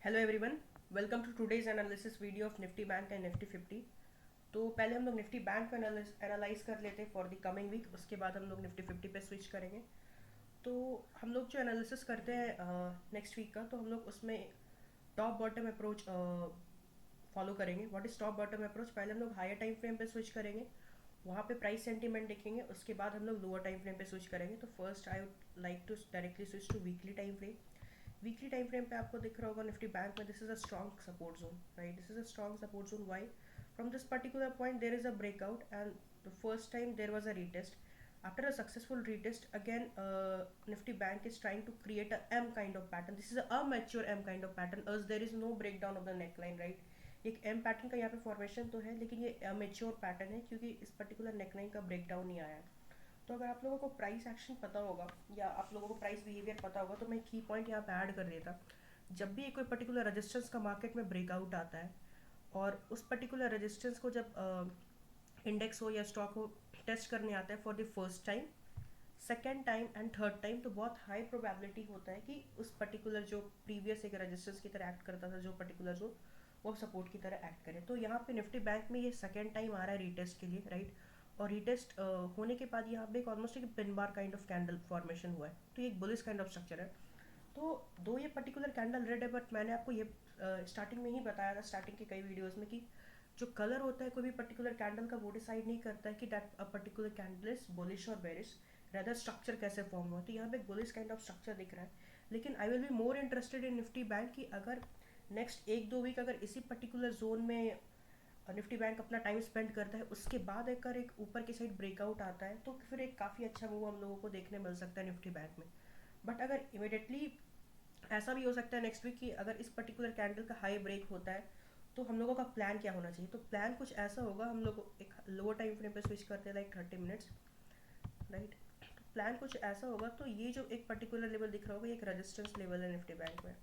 Hello everyone, welcome to today's analysis video of Nifty Bank and Nifty 50। तो पहले हम लोग निफ्टी बैंक को एनालाइज कर लेते हैं फॉर द कमिंग वीक। उसके बाद हम लोग निफ्टी 50 पे स्विच करेंगे। तो हम लोग जो एनालिसिस करते हैं नेक्स्ट वीक का, तो हम लोग उसमें टॉप बॉटम अप्रोच फॉलो करेंगे। What is top bottom approach? पहले हम लोग हायर टाइम फ्रेम पे स्विच करेंगे, वहाँ पे प्राइस सेंटीमेंट देखेंगे। उसके बाद हम लोग लोअर टाइम फ्रेम पे स्विच करेंगे। तो first I would like to directly switch to weekly time frame. Weekly time frame पे आपको दिख रहा होगा निफ्टी बैंक में this is a strong support zone, right? This is a strong support zone. Why? From this particular point there is a breakout and the first time there was a retest. After a successful retest, again Nifty Bank is trying to create a M kind of pattern. This is a mature M kind of pattern as there is no breakdown of the neckline, right? एक M pattern का यहाँ पे formation तो है, लेकिन ये mature pattern है क्योंकि इस पर्टिकुलर नेकलाइन का ब्रेकडाउन नहीं आया है। तो अगर आप लोगों को प्राइस एक्शन पता होगा या आप लोगों को प्राइस बिहेवियर पता होगा, तो मैं की पॉइंट यहाँ पे ऐड कर देता। जब भी कोई पर्टिकुलर रेजिस्टेंस का मार्केट में ब्रेकआउट आता है और उस पर्टिकुलर रेजिस्टेंस को जब इंडेक्स हो या स्टॉक हो टेस्ट करने आता है for the first time, second time and third time, तो बहुत हाई प्रोबेबिलिटी होता है कि उस पर्टिकुलर जो प्रीवियस एक रेजिस्टेंस की तरह एक्ट करता था जो पर्टिकुलर जो वो सपोर्ट की तरह एक्ट करे। तो यहाँ पे निफ्टी बैंक में ये सेकेंड टाइम आ रहा है रीटेस्ट के लिए, राइट? और रीटेस्ट होने के बाद यहाँ पे एक ऑलमोस्ट एक pin bar kind of candle formation हुआ है। तो ये एक बुलिश काइंड ऑफ स्ट्रक्चर है। तो दो ये पर्टिकुलर कैंडल रेड है, बट मैंने आपको ये स्टार्टिंग में ही बताया था, स्टार्टिंग के कई वीडियोस में, कि जो कलर होता है कोई भी पर्टिकुलर कैंडल का वो डिसाइड नहीं करता है कि that a particular candle is bullish और बेरिश, रेदर स्ट्रक्चर कैसे फॉर्म हुआ। तो यहाँ पे एक बुलिश काइंड ऑफ स्ट्रक्चर दिख रहा है। लेकिन I will be more interested in Nifty bank कि अगर नेक्स्ट एक दो वीक अगर इसी पर्टिकुलर जोन में निफ्टी बैंक अपना टाइम स्पेंड करता है, उसके बाद अगर एक ऊपर की साइड ब्रेकआउट आता है, तो फिर एक काफ़ी अच्छा मूव हम लोगों को देखने मिल सकता है निफ्टी बैंक में। बट अगर इमिडिएटली ऐसा भी हो सकता है नेक्स्ट वीक कि अगर इस पर्टिकुलर कैंडल का हाई ब्रेक होता है, तो हम लोगों का प्लान क्या होना चाहिए? तो प्लान कुछ ऐसा होगा, हम लोग एक लोअर टाइम फ्रेम पे स्विच करते हैं लाइक 30 मिनट्स, राइट? तो प्लान कुछ ऐसा होगा। तो ये जो एक पर्टिकुलर लेवल दिख रहा होगा, ये एक रेजिस्टेंस लेवल है निफ्टी बैंक में।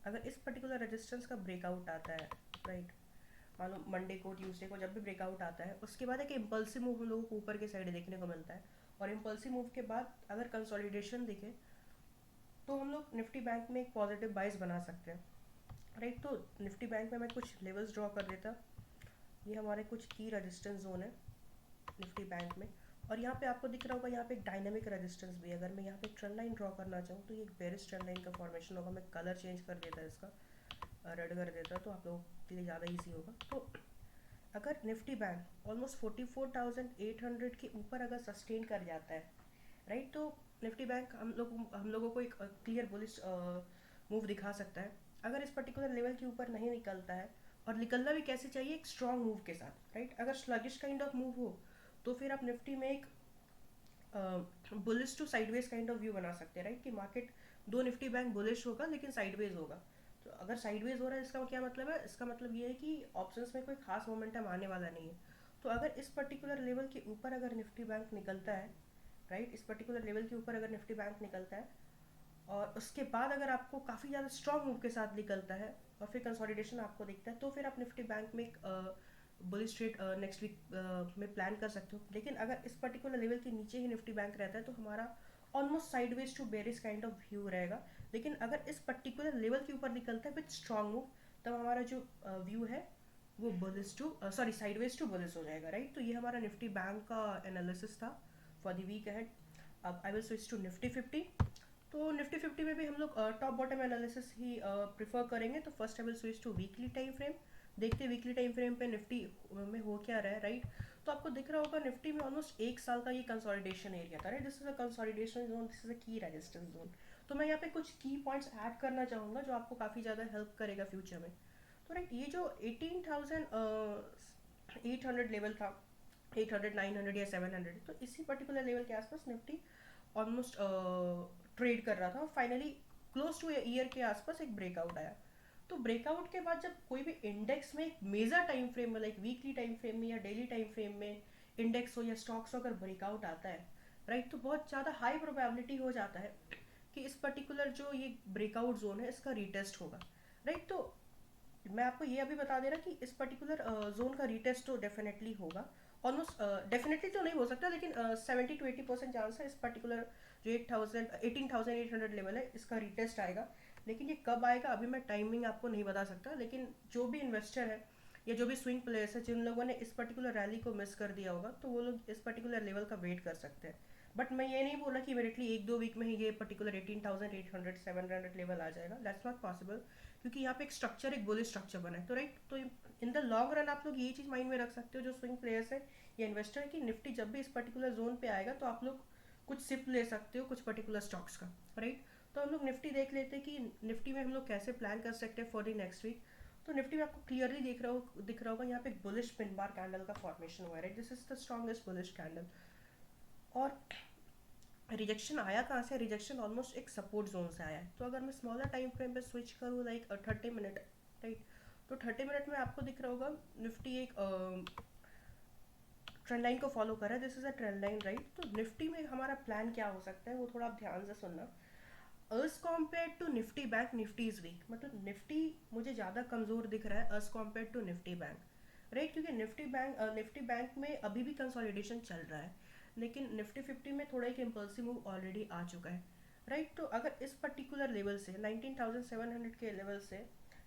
अगर इस पर्टिकुलर रेजिस्टेंस का ब्रेकआउट आता है, राइट, मान लो मंडे को ट्यूसडे को जब भी ब्रेकआउट आता है, उसके बाद एक इम्पल्सिव मूव हम लोगों को ऊपर की साइड देखने को मिलता है। और इम्पल्सिव मूव के बाद अगर कंसोलिडेशन दिखे, तो हम लोग निफ्टी बैंक में एक पॉजिटिव बाइस बना सकते हैं, राइट? तो निफ्टी बैंक में मैं कुछ लेवल्स ड्रॉ कर देता। ये हमारे कुछ की रेजिस्टेंस जोन है निफ्टी बैंक में। और यहाँ पे आपको दिख रहा होगा, यहाँ पे एक डायनामिक रेजिस्टेंस भी है। अगर मैं यहाँ पे एक ट्रेंड लाइन ड्रॉ करना चाहूँ, तो ये एक बेरिश ट्रेंड लाइन का फॉर्मेशन होगा। मैं कलर चेंज कर देता इसका, रेड कर देता, तो आप लोगों के लिए ज़्यादा ईजी होगा। तो अगर निफ्टी बैंक ऑलमोस्ट 44,800 के ऊपर अगर सस्टेन कर जाता है, राइट, तो निफ्टी बैंक हम लोगों को एक क्लियर बुलिश मूव दिखा सकता है। अगर इस पर्टिकुलर लेवल के ऊपर नहीं निकलता है, और निकलना भी कैसे चाहिए? एक स्ट्रॉन्ग मूव के साथ, राइट? अगर स्लगिश काइंड ऑफ मूव हो, तो फिर आप निफ्टी में एक bullish to sideways kind of view बना सकते हैं, राइट? कि मार्केट दो निफ्टी बैंक बुलिश होगा लेकिन साइडवेज होगा। तो अगर साइडवेज हो रहा है, इसका क्या मतलब है? इसका मतलब ये है कि ऑप्शंस में कोई खास मोमेंटम आने वाला नहीं है। तो अगर इस पर्टिकुलर लेवल के ऊपर अगर निफ्टी बैंक निकलता है, राइट, इस पर्टिकुलर लेवल के ऊपर अगर निफ्टी बैंक निकलता है, और उसके बाद अगर आपको काफ़ी ज़्यादा स्ट्रॉन्ग मूव के साथ निकलता है और फिर कंसोलिडेशन आपको दिखता है, तो फिर आप निफ्टी बैंक में एक बुलिश ट्रेड नेक्स्ट वीक में प्लान कर सकते हो। लेकिन अगर इस पर्टिकुलर लेवल के नीचे ही निफ्टी बैंक रहता है, तो हमारा almost sideways to bearish kind of view रहेगा। लेकिन अगर इस पर्टिकुलर लेवल के ऊपर निकलता है विथ स्ट्रॉन्ग मूव, तब हमारा जो व्यू है वो bullish to sorry sideways to bullish हो जाएगा, राइट? तो ये हमारा निफ्टी बैंक का एनालिसिस था फॉर द वीक अहेड। अब I will switch to Nifty 50। तो निफ्टी 50 में भी हम लोग टॉप बॉटम एनालिसिस ही प्रिफर करेंगे। तो first I will switch to weekly time frame. देखते हैं वीकली टाइम फ्रेम पे निफ्टी में हो क्या रहा है, राइट? तो आपको दिख रहा होगा निफ्टी में ऑलमोस्ट एक साल का ये कंसोलिडेशन एरिया था, right? This is a consolidation zone, this is अ की रेजिस्टेंस जोन। तो मैं यहाँ पे कुछ की पॉइंट्स ऐड करना चाहूँगा जो आपको काफ़ी ज़्यादा हेल्प करेगा फ्यूचर में। तो राइट, ये जो 18,800 लेवल था, 800 900 या 700, तो इसी पर्टिकुलर लेवल के आसपास निफ्टी ऑलमोस्ट ट्रेड कर रहा था। और फाइनली क्लोज टू ईयर के आसपास एक ब्रेकआउट आया। तो ब्रेकआउट के बाद जब कोई भी इंडेक्स में एक मेजर टाइम फ्रेम में, लाइक वीकली टाइम फ्रेम में या डेली टाइम फ्रेम में, इंडेक्स हो या स्टॉक्स हो, अगर ब्रेकआउट आता है, राइट, तो बहुत ज़्यादा हाई प्रोबेबिलिटी हो जाता है कि इस पर्टिकुलर जो ये ब्रेकआउट जोन है इसका रीटेस्ट होगा, राइट? तो मैं आपको ये अभी बता दे रहा कि इस पर्टिकुलर जोन का रीटेस्ट तो डेफिनेटली होगा। ऑलमोस्ट डेफिनेटली तो नहीं हो सकता, लेकिन 70 to 80% चांस है इस पर्टिकुलर जो 8,000 18,800 लेवल है इसका रीटेस्ट आएगा। लेकिन ये कब आएगा अभी मैं टाइमिंग आपको नहीं बता सकता, लेकिन जो भी इन्वेस्टर है या जो भी स्विंग प्लेयर्स है जिन लोगों ने इस पर्टिकुलर रैली को मिस कर दिया होगा, तो वो लोग इस पर्टिकुलर लेवल का वेट कर सकते हैं। बट मैं ये नहीं बोला कि इमीडिएटली 1-2 वीक में ही ये पर्टिकुलर 18,800 700 लेवल आ जाएगा, दैट्स नॉट पॉसिबल, क्योंकि यहाँ पे एक स्ट्रक्चर, एक बुलिश स्ट्रक्चर बना है। तो राइट, तो इन द लॉन्ग रन आप लोग ये चीज़ माइंड में रख सकते हो जो स्विंग प्लेयर्स है या इन्वेस्टर है, कि निफ्टी जब भी इस पर्टिकुलर जोन पे आएगा तो आप लोग कुछ सिप ले सकते हो कुछ पर्टिकुलर स्टॉक्स का, राइट। तो हम लोग निफ्टी देख लेते हैं कि निफ्टी में हम लोग कैसे प्लान कर सकते हैं फॉर द नेक्स्ट वीक। तो निफ्टी में आपको क्लियरली दिख रहा होगा यहाँ पे एक बुलिश पिन बार कैंडल का फॉर्मेशन हुआ है, right. This is the strongest bullish candle. और रिजेक्शन आया कहाँ से? रिजेक्शन ऑलमोस्ट एक सपोर्ट जोन से आया है। तो अगर मैं स्मॉलर टाइम फ्रेम पे स्विच करूँ लाइक 30 मिनट, राइट, तो 30 मिनट में आपको दिख रहा होगा निफ्टी एक ट्रेंड लाइन को फॉलो कर रहा है। This is a trend line, right. तो निफ्टी में हमारा प्लान क्या हो सकता है वो थोड़ा आप ध्यान से सुनना। As compare to Nifty bank, Nifty is weak, मतलब निफ्टी मुझे ज़्यादा कमज़ोर दिख रहा है as compare to Nifty bank, right. क्योंकि निफ्टी बैंक में अभी भी कंसोलिडेशन चल रहा है, लेकिन निफ्टी 50 में थोड़ा एक इम्पल्सिव मूव ऑलरेडी आ चुका है, राइट। तो अगर इस पर्टिकुलर लेवल से 19,700 के लेवल से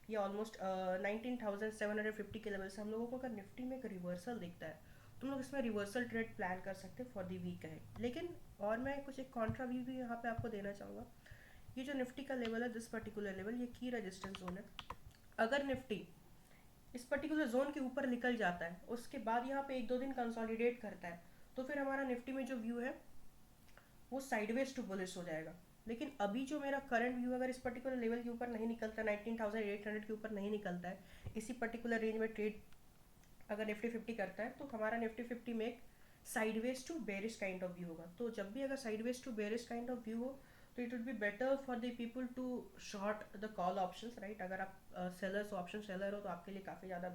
या ऑलमोस्ट 19,750 के लेवल से हम लोगों को अगर निफ्टी में एक रिवर्सल दिखता है, तो हम लोग इसमें रिवर्सल ट्रेड प्लान कर सकते हैं फॉर दी वीक है। लेकिन और मैं कुछ एक कॉन्ट्रा व्यू भी यहाँ पे आपको देना चाहूँगा। ये जो निफ्टी का लेवल है, दिस पर्टिकुलर लेवल, ये की रेजिस्टेंस जोन है। अगर निफ्टी इस पर्टिकुलर जोन के ऊपर निकल जाता है, उसके बाद यहाँ पे 1-2 दिन कंसोलिडेट करता है, तो फिर हमारा निफ्टी में जो व्यू है वो साइडवेज टू बुलिश हो जाएगा। लेकिन अभी जो मेरा करंट व्यू, अगर इस पर्टिकुलर लेवल के ऊपर नहीं निकलता, 19,800 के ऊपर नहीं निकलता है, इसी पर्टिकुलर रेंज में ट्रेड अगर निफ्टी 50 करता है, तो हमारा निफ्टी 50 में एक sideways to bearish kind of view होगा। तो जब भी अगर sideways to bearish kind of view हो, तो it would be better for the people to short the call options, right. अगर आप सेलर्स ऑप्शन सेलर हो तो आपके लिए काफ़ी ज़्यादा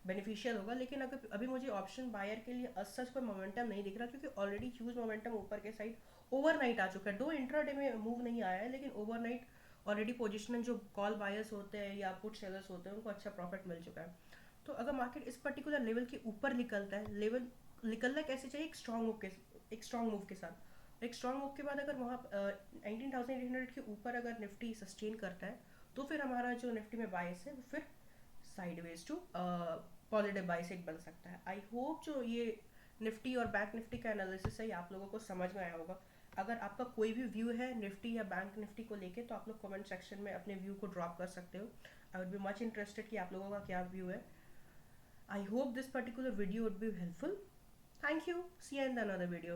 बेनिफिशियल होगा। लेकिन अगर अभी मुझे ऑप्शन बायर के लिए सच कोई मोमेंटम नहीं दिख रहा, क्योंकि ऑलरेडी ह्यूज मोमेंटम ऊपर के साइड ओवरनाइट आ चुका है। दो इंट्राडे में मूव नहीं आया है, लेकिन ओवरनाइट ऑलरेडी पोजिशनल जो कॉल बायर्स होते हैं या पुट सेलर्स होते हैं उनको अच्छा प्रॉफिट मिल चुका है। तो अगर मार्केट इस पर्टिकुलर लेवल के ऊपर निकलता है, लेवल निकलना कैसे चाहिए? एक स्ट्रॉन्ग मूव के साथ। एक स्ट्रॉन्ग मूव के बाद अगर वहाँ 19,800 के ऊपर अगर निफ्टी सस्टेन करता है, तो फिर हमारा जो निफ्टी में बायस है वो फिर साइडवेज टू पॉजिटिव बाइस एक बन सकता है। आई होप जो ये निफ्टी और बैंक निफ्टी का एनालिसिस है ये आप लोगों को समझ में आया होगा। अगर आपका कोई भी व्यू है निफ्टी या बैंक निफ्टी को लेके, तो आप लोग कमेंट सेक्शन में अपने व्यू को ड्रॉप कर सकते हो। I would be much interested कि आप लोगों का क्या व्यू है। I hope this particular video would be helpful. Thank you. See you in another video.